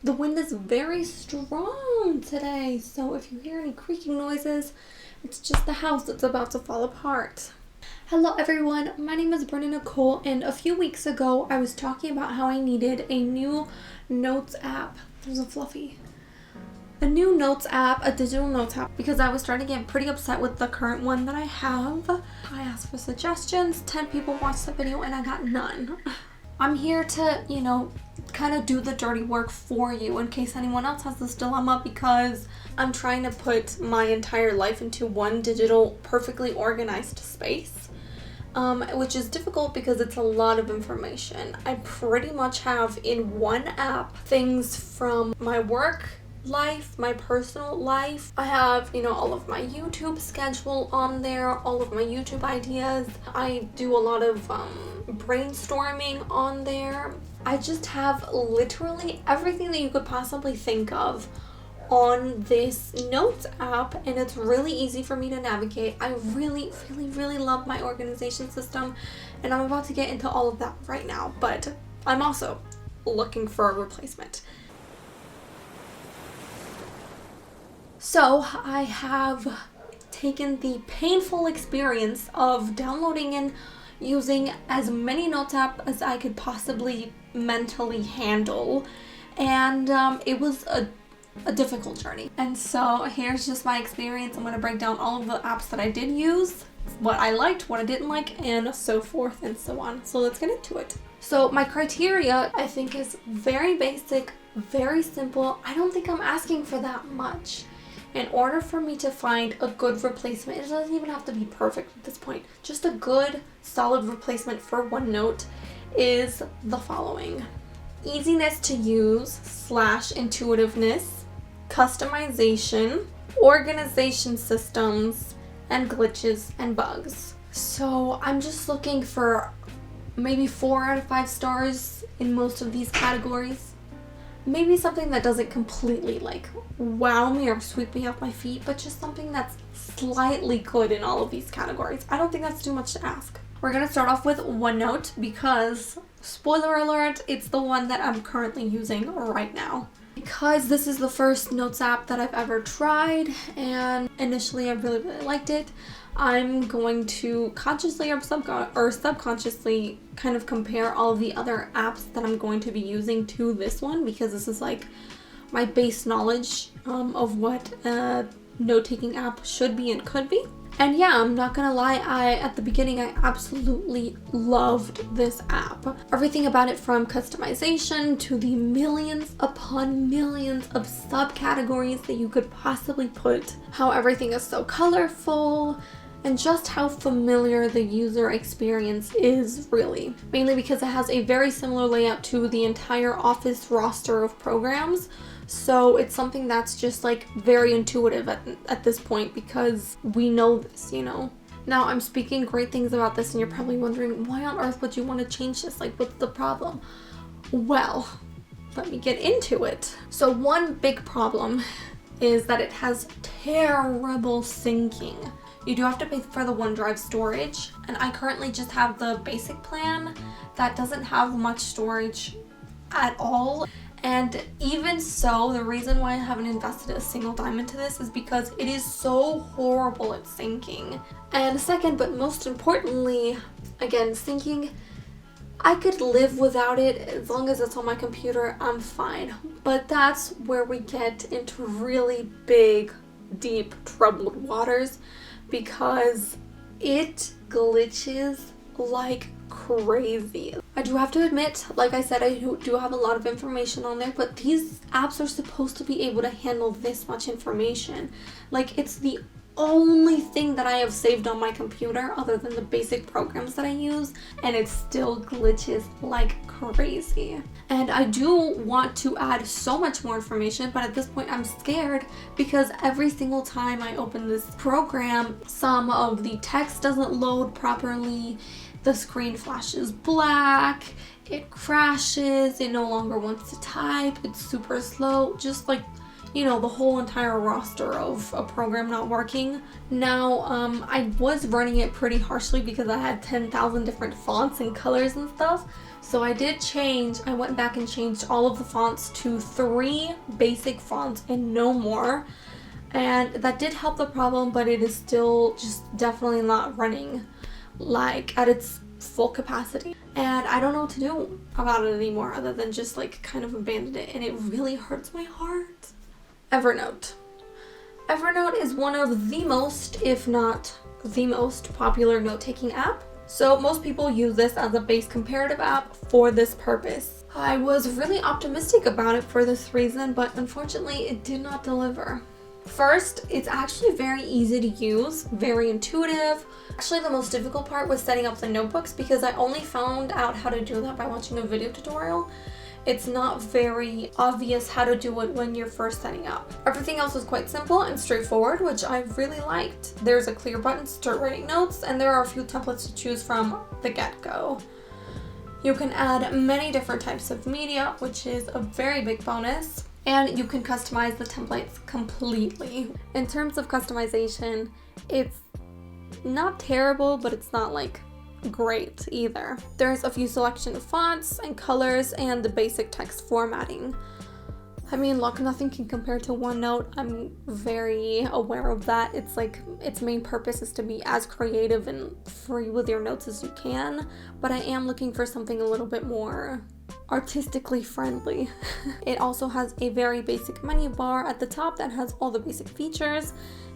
The wind is very strong today, so if you hear any creaking noises, it's just the house that's about to fall apart. Hello everyone, my name is Brenda Nicole, and a few weeks ago I was talking about how I needed a new notes app. There's a fluffy. A new notes app, a digital notes app, because I was starting to get pretty upset with the current one that I have. I asked for suggestions, 10 people watched the video, and I got none. I'm here to, kind of do the dirty work for you in case anyone else has this dilemma, because I'm trying to put my entire life into one digital, perfectly organized space. Which is difficult because it's a lot of information. I pretty much have in one app things from my work life, my personal life. I have, all of my YouTube schedule on there, all of my YouTube ideas. I do a lot of brainstorming on there. I just have literally everything that you could possibly think of on this notes app, and it's really easy for me to navigate. I really love my organization system, and I'm about to get into all of that right now, but I'm also looking for a replacement. So I have taken the painful experience of downloading and using as many notes apps as I could possibly mentally handle, and it was a difficult journey. And so here's just my experience. I'm going to break down all of the apps that I did use, what I liked, what I didn't like, and so forth and so on. So let's get into it. So my criteria, I think, is very basic, very simple. I don't think I'm asking for that much. In order for me to find a good replacement, it doesn't even have to be perfect at this point. Just a good, solid replacement for OneNote is the following: easiness to use / intuitiveness, customization, organization systems, and glitches and bugs. So I'm just looking for maybe 4 out of 5 stars in most of these categories. Maybe something that doesn't completely wow me or sweep me off my feet, but just something that's slightly good in all of these categories. I don't think that's too much to ask. We're gonna start off with OneNote because, spoiler alert, it's the one that I'm currently using right now. Because this is the first notes app that I've ever tried, and initially I really liked it, I'm going to consciously or subconsciously kind of compare all of the other apps that I'm going to be using to this one, because this is my base knowledge of what a note-taking app should be and could be. And yeah, I'm not gonna lie, at the beginning I absolutely loved this app. Everything about it, from customization to the millions upon millions of subcategories that you could possibly put, how everything is so colorful, and just how familiar the user experience is, really. Mainly because it has a very similar layout to the entire Office roster of programs. So it's something that's just very intuitive at this point, because we know this, Now I'm speaking great things about this, and you're probably wondering, why on earth would you want to change this? What's the problem? Well, let me get into it. So one big problem is that it has terrible syncing. You do have to pay for the OneDrive storage, and I currently just have the basic plan that doesn't have much storage at all. And even so, the reason why I haven't invested a single dime into this is because it is so horrible at syncing. And second, but most importantly, again, syncing, I could live without it. As long as it's on my computer, I'm fine. But that's where we get into really big, deep, troubled waters, because it glitches like crazy. I do have to admit, like I said, I do have a lot of information on there, but these apps are supposed to be able to handle this much information. It's the only thing that I have saved on my computer other than the basic programs that I use, and it still glitches like crazy. And I do want to add so much more information, but at this point I'm scared, because every single time I open this program, some of the text doesn't load properly, the screen flashes black, it crashes, it no longer wants to type, it's super slow, just the whole entire roster of a program not working. Now, I was running it pretty harshly because I had 10,000 different fonts and colors and stuff. So I went back and changed all of the fonts to 3 basic fonts and no more. And that did help the problem, but it is still just definitely not running like at its full capacity. And I don't know what to do about it anymore other than just like kind of abandon it, and it really hurts my heart. Evernote. Evernote is one of the most, if not the most popular note-taking app. So most people use this as a base comparative app for this purpose. I was really optimistic about it for this reason, but unfortunately it did not deliver. First, it's actually very easy to use, very intuitive. Actually, the most difficult part was setting up the notebooks because I only found out how to do that by watching a video tutorial. It's not very obvious how to do it when you're first setting up. Everything else was quite simple and straightforward, which I really liked. There's a clear button to start writing notes, and there are a few templates to choose from the get-go. You can add many different types of media, which is a very big bonus. And you can customize the templates completely. In terms of customization, it's not terrible, but it's not like great either. There's a few selection of fonts and colors and the basic text formatting. I mean, look, nothing can compare to OneNote. I'm very aware of that. It's like its main purpose is to be as creative and free with your notes as you can, but I am looking for something a little bit more artistically friendly. It also has a very basic menu bar at the top that has all the basic features,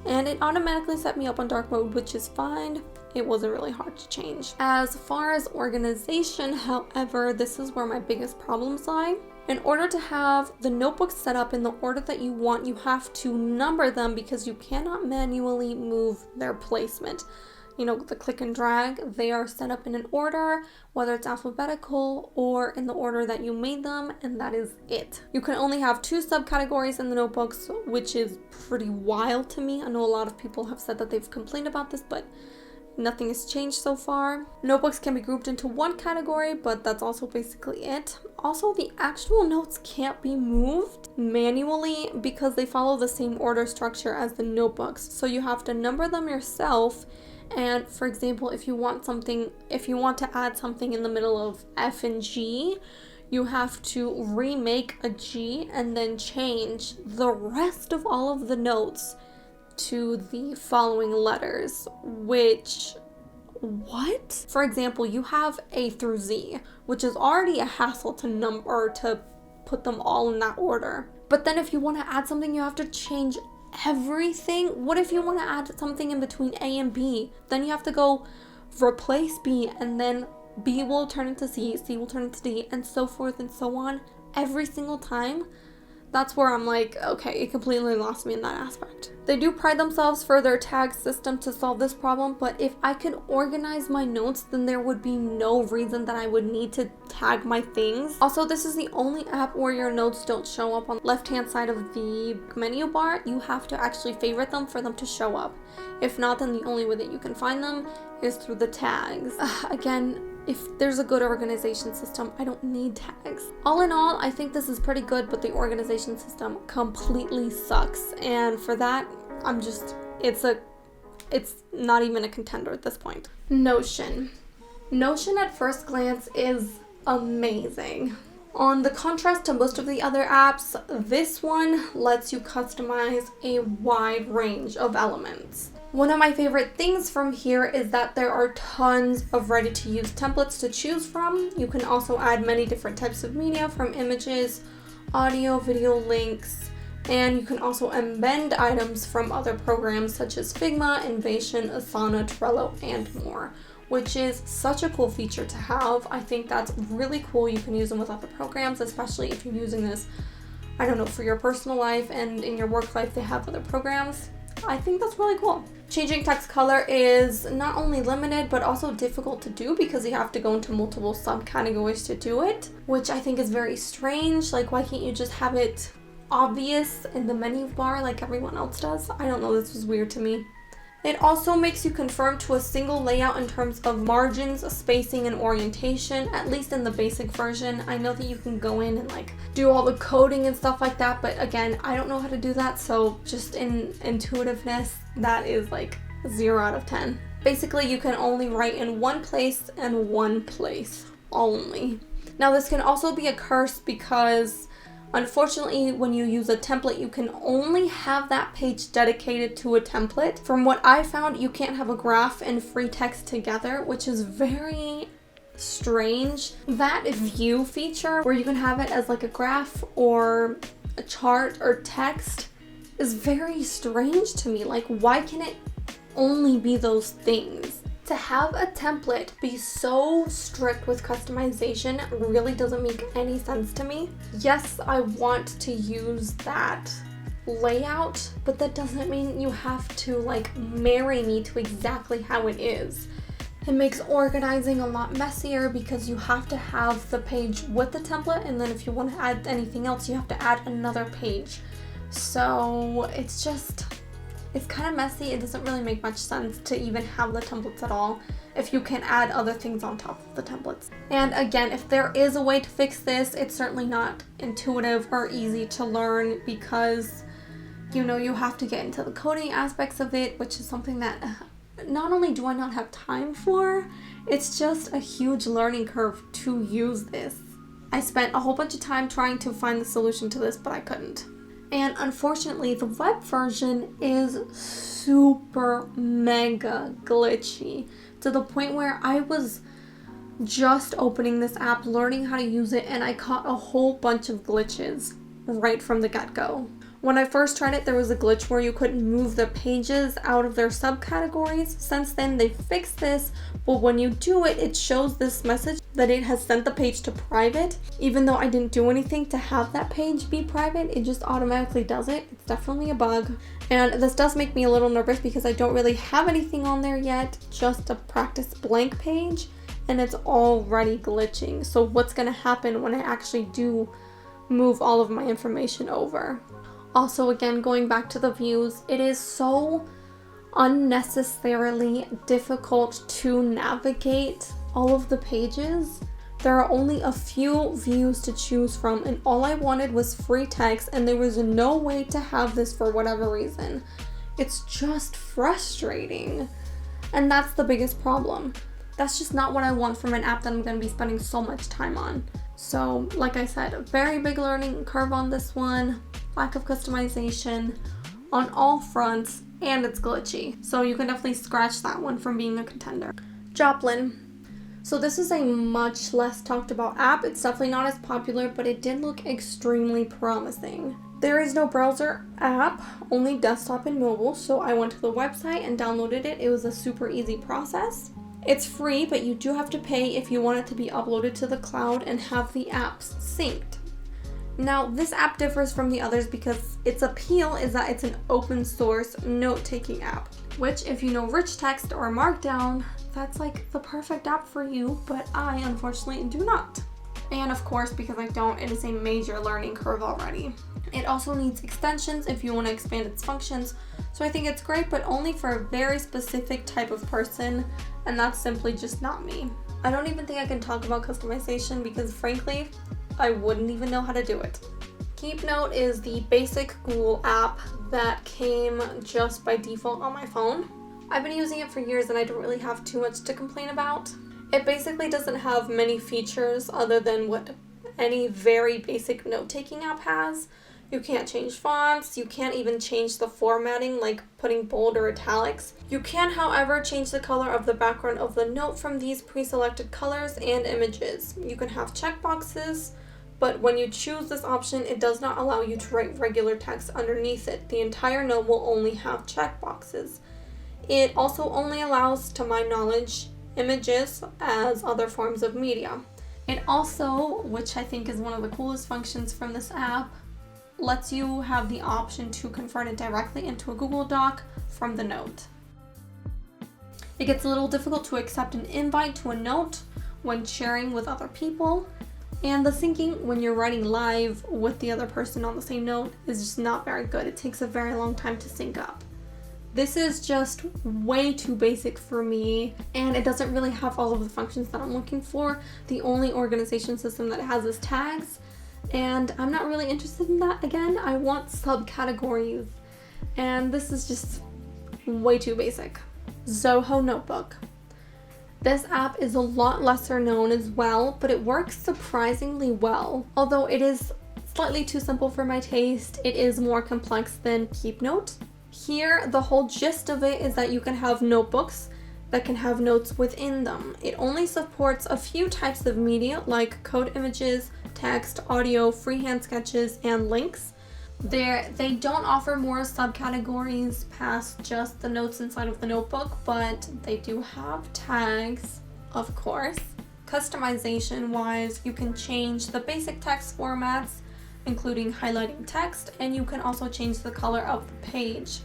and it automatically set me up on dark mode, which is fine. It wasn't really hard to change. As far as organization, however, this is where my biggest problems lie. In order to have the notebooks set up in the order that you want, you have to number them because you cannot manually move their placement. The click and drag, they are set up in an order, whether it's alphabetical or in the order that you made them, and that is it. You can only have 2 subcategories in the notebooks, which is pretty wild to me. I know a lot of people have said that they've complained about this, but nothing has changed so far. Notebooks can be grouped into 1 category, but that's also basically it. Also, the actual notes can't be moved manually because they follow the same order structure as the notebooks. So you have to number them yourself. And for example, if you want to add something in the middle of F and G, you have to remake a G and then change the rest of all of the notes to the following letters, which, what? For example, you have A through Z, which is already a hassle to number or to put them all in that order. But then if you want to add something, you have to change everything. What if you want to add something in between A and B? Then you have to go replace B, and then B will turn into C, C will turn into D, and so forth and so on every single time. That's where I'm like, okay, it completely lost me in that aspect. They do pride themselves for their tag system to solve this problem, but if I could organize my notes, then there would be no reason that I would need to tag my things. Also, this is the only app where your notes don't show up on the left-hand side of the menu bar. You have to actually favorite them for them to show up. If not, then the only way that you can find them is through the tags. Again, if there's a good organization system, I don't need tags. All in all, I think this is pretty good, but the organization system completely sucks. And for that, it's not even a contender at this point. Notion. Notion at first glance is amazing. On the contrast to most of the other apps, this one lets you customize a wide range of elements. One of my favorite things from here is that there are tons of ready-to-use templates to choose from. You can also add many different types of media, from images, audio, video, links, and you can also embed items from other programs such as Figma, Innovation, Asana, Trello, and more, which is such a cool feature to have. I think that's really cool. You can use them with other programs, especially if you're using this, I don't know, for your personal life, and in your work life they have other programs. I think that's really cool. Changing text color is not only limited but also difficult to do because you have to go into multiple subcategories to do it, which I think is very strange. Like, why can't you just have it obvious in the menu bar like everyone else does? I don't know, this was weird to me. It also makes you conform to a single layout in terms of margins, spacing, and orientation, at least in the basic version. I know that you can go in and like do all the coding and stuff like that, but again, I don't know how to do that, so just in intuitiveness, that is like 0 out of 10. Basically, you can only write in one place and one place only. Now, this can also be a curse because unfortunately, when you use a template, you can only have that page dedicated to a template. From what I found, you can't have a graph and free text together, which is very strange. That view feature where you can have it as like a graph or a chart or text is very strange to me. Like, why can it only be those things? To have a template be so strict with customization really doesn't make any sense to me. Yes, I want to use that layout, but that doesn't mean you have to like marry me to exactly how it is. It makes organizing a lot messier because you have to have the page with the template, and then if you want to add anything else, you have to add another page. So it's kind of messy. It doesn't really make much sense to even have the templates at all if you can add other things on top of the templates. And again, if there is a way to fix this, it's certainly not intuitive or easy to learn because, you know, you have to get into the coding aspects of it, which is something that not only do I not have time for, it's just a huge learning curve to use this. I spent a whole bunch of time trying to find the solution to this, but I couldn't. And unfortunately, the web version is super mega glitchy to the point where I was just opening this app, learning how to use it, and I caught a whole bunch of glitches right from the get-go. When I first tried it, there was a glitch where you couldn't move the pages out of their subcategories. Since then, they fixed this, but when you do it, it shows this message that it has sent the page to private. Even though I didn't do anything to have that page be private, it just automatically does it. It's definitely a bug. And this does make me a little nervous because I don't really have anything on there yet, just a practice blank page, and it's already glitching. So what's gonna happen when I actually do move all of my information over? Also, again, going back to the views, it is so unnecessarily difficult to navigate all of the pages. There are only a few views to choose from, and all I wanted was free text, and there was no way to have this for whatever reason. It's just frustrating, and that's the biggest problem. That's just not what I want from an app that I'm going to be spending so much time on. So, like I said, a very big learning curve on this one, lack of customization on all fronts, and it's glitchy. So you can definitely scratch that one from being a contender. Joplin. So this is a much less talked about app. It's definitely not as popular, but it did look extremely promising. There is no browser app, only desktop and mobile, so I went to the website and downloaded it. It was a super easy process. It's free, but you do have to pay if you want it to be uploaded to the cloud and have the apps synced. Now, this app differs from the others because its appeal is that it's an open source note-taking app, which if you know rich text or Markdown, that's like the perfect app for you, but I unfortunately do not. And of course, because I don't, it is a major learning curve already. It also needs extensions if you want to expand its functions, so I think it's great, but only for a very specific type of person, and that's simply just not me. I don't even think I can talk about customization because frankly, I wouldn't even know how to do it. KeepNote is the basic Google app that came just by default on my phone. I've been using it for years and I don't really have too much to complain about. It basically doesn't have many features other than what any very basic note-taking app has. You can't change fonts, you can't even change the formatting like putting bold or italics. You can, however, change the color of the background of the note from these pre-selected colors and images. You can have checkboxes, but when you choose this option, it does not allow you to write regular text underneath it. The entire note will only have checkboxes. It also only allows, to my knowledge, images as other forms of media. It also, which I think is one of the coolest functions from this app, lets you have the option to convert it directly into a Google Doc from the note. It gets a little difficult to accept an invite to a note when sharing with other people, and the syncing when you're writing live with the other person on the same note is just not very good. It takes a very long time to sync up. This is just way too basic for me, and it doesn't really have all of the functions that I'm looking for. The only organization system that it has is tags, and I'm not really interested in that. Again, I want subcategories, and this is just way too basic. Zoho Notebook. This app is a lot lesser known as well, but it works surprisingly well. Although it is slightly too simple for my taste, it is more complex than KeepNote. Here, the whole gist of it is that you can have notebooks that can have notes within them. It only supports a few types of media like code images, text, audio, freehand sketches, and links. They don't offer more subcategories past just the notes inside of the notebook, but they do have tags, of course. Customization wise, you can change the basic text formats, including highlighting text, and you can also change the color of the page.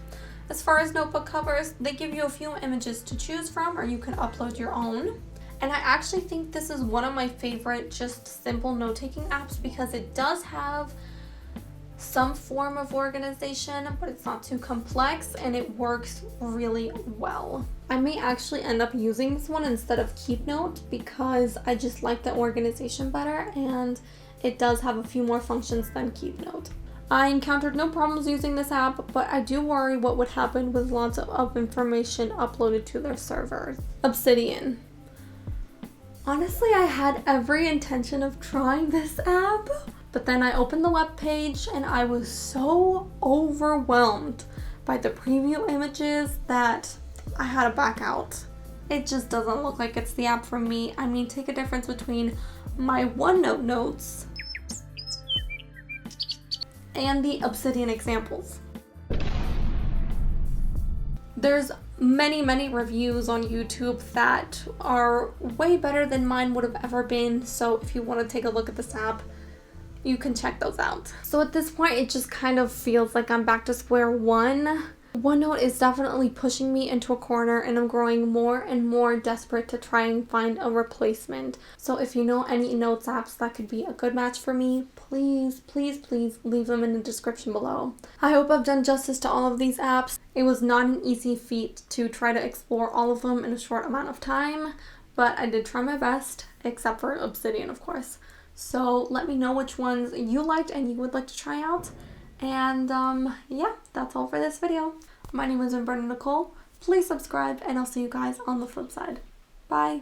As far as notebook covers, they give you a few images to choose from, or you can upload your own. And I actually think this is one of my favorite just simple note-taking apps because it does have some form of organization, but it's not too complex and it works really well. I may actually end up using this one instead of KeepNote because I just like the organization better, and it does have a few more functions than KeepNote. I encountered no problems using this app, but I do worry what would happen with lots of information uploaded to their servers. Obsidian. Honestly, I had every intention of trying this app, but then I opened the web page and I was so overwhelmed by the preview images that I had to back out. It just doesn't look like it's the app for me. I mean, take a difference between my OneNote notes and the Obsidian examples. There's many reviews on YouTube that are way better than mine would have ever been, so if you want to take a look at this app, you can check those out. So at this point, it just kind of feels like I'm back to square one. OneNote is definitely pushing me into a corner, and I'm growing more and more desperate to try and find a replacement. So if you know any notes apps that could be a good match for me, please leave them in the description below. I hope I've done justice to all of these apps. It was not an easy feat to try to explore all of them in a short amount of time, but I did try my best, except for Obsidian, of course. So let me know which ones you liked and you would like to try out. And yeah, that's all for this video. My name is Brenda Nicole. Please subscribe, and I'll see you guys on the flip side. Bye.